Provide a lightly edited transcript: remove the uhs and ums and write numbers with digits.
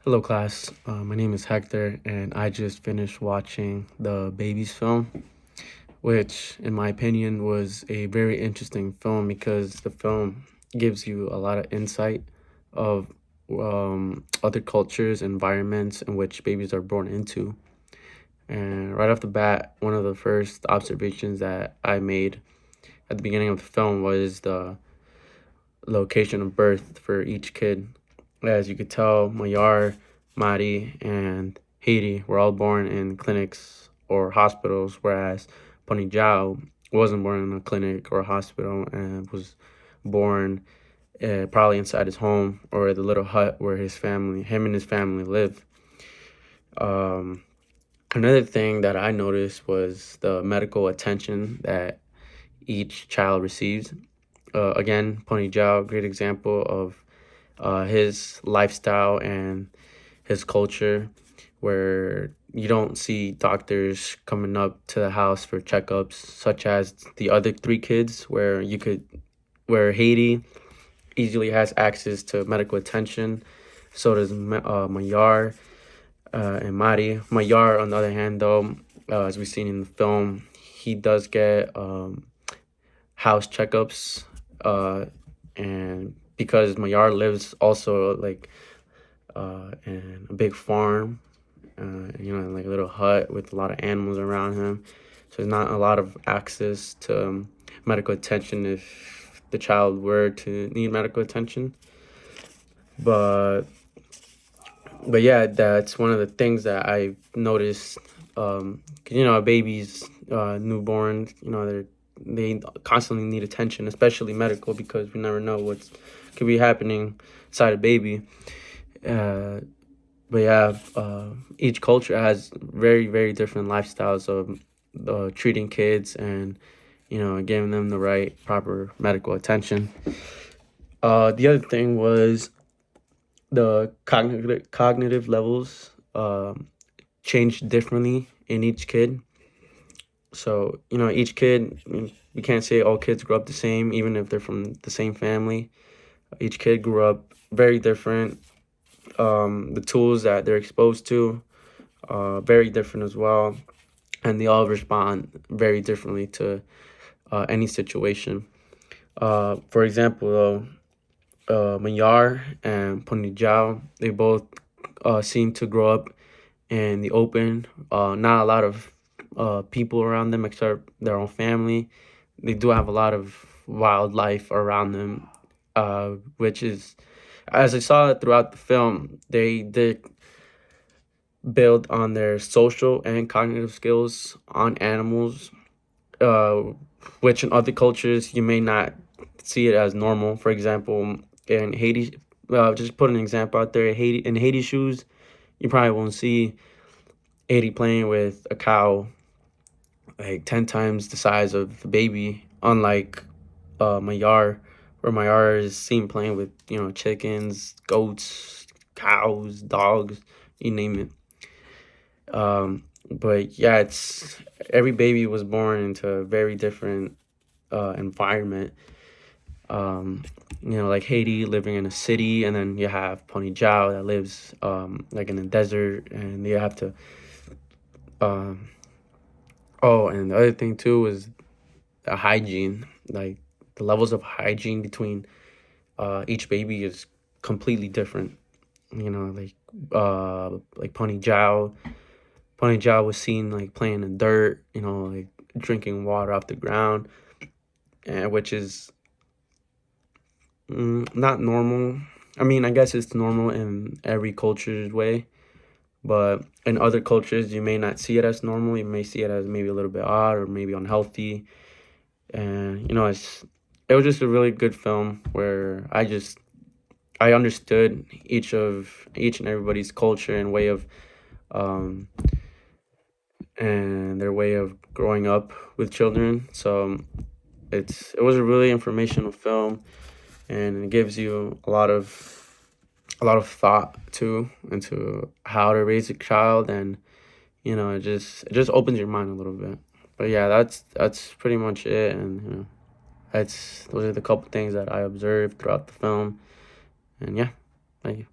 Hello, class. My name is Hector, and I just finished watching the Babies film, which, in my opinion, was a very interesting film because the film gives you a lot of insight of other cultures, environments in which babies are born into. And right off the bat, one of the first observations that I made at the beginning of the film was the location of birth for each kid. As you could tell, Mayar, Mari, and Haiti were all born in clinics or hospitals, whereas Pony Jao wasn't born in a clinic or a hospital and was born probably inside his home or the little hut where him and his family live. Um, Another thing that I noticed was the medical attention that each child receives. Again, Pony Jao, great example of his lifestyle and his culture, where you don't see doctors coming up to the house for checkups, such as the other three kids, where Haiti easily has access to medical attention. So does Mayar and Mari. Mayar, on the other hand, though, as we've seen in the film, he does get house checkups, and because Mayar lives also in a big farm, like a little hut with a lot of animals around him. So there's not a lot of access to medical attention if the child were to need medical attention. But but yeah, that's one of the things that I noticed. 'Cause, a baby's newborn, they constantly need attention, especially medical, because we never know what's could be happening inside a baby. Uh, but yeah, each culture has very, very different lifestyles of treating kids and giving them the right proper medical attention. The other thing was the cognitive levels change differently in each kid. So each kid, we can't say all kids grow up the same, even if they're from the same family. Each kid grew up very different. The tools that they're exposed to very different as well, and they all respond very differently to any situation. For example, Manyar and Punijao, they both seem to grow up in the open. Not a lot of people around them except their own family. They do have a lot of wildlife around them, which is, as I saw throughout the film, they did build on their social and cognitive skills on animals, uh, which in other cultures you may not see it as normal. For example, in Haiti, just put an example out there. In Haiti shoes, you probably won't see Haiti playing with a cow like 10 times the size of the baby, unlike Mayar, where Mayar is seen playing with chickens, goats, cows, dogs, you name it. But yeah, it's every baby was born into a very different environment. Um, like Haiti living in a city, and then you have Pony Jao that lives like in the desert, and they have to. Um, oh, and the other thing too is the hygiene. Like the levels of hygiene between each baby is completely different. Like Pony Jao. Pony Jao was seen like playing in the dirt, like drinking water off the ground, and which is not normal. I mean, I guess it's normal in every culture's way, but in other cultures, you may not see it as normal. You may see it as maybe a little bit odd or maybe unhealthy. And it was just a really good film where I understood each and everybody's culture and way of um, and their way of growing up with children. So it was a really informational film, and it gives you a lot of thought too into how to raise a child, and it just opens your mind a little bit. But yeah, that's pretty much it, and that's those are the couple things that I observed throughout the film, and yeah, thank you.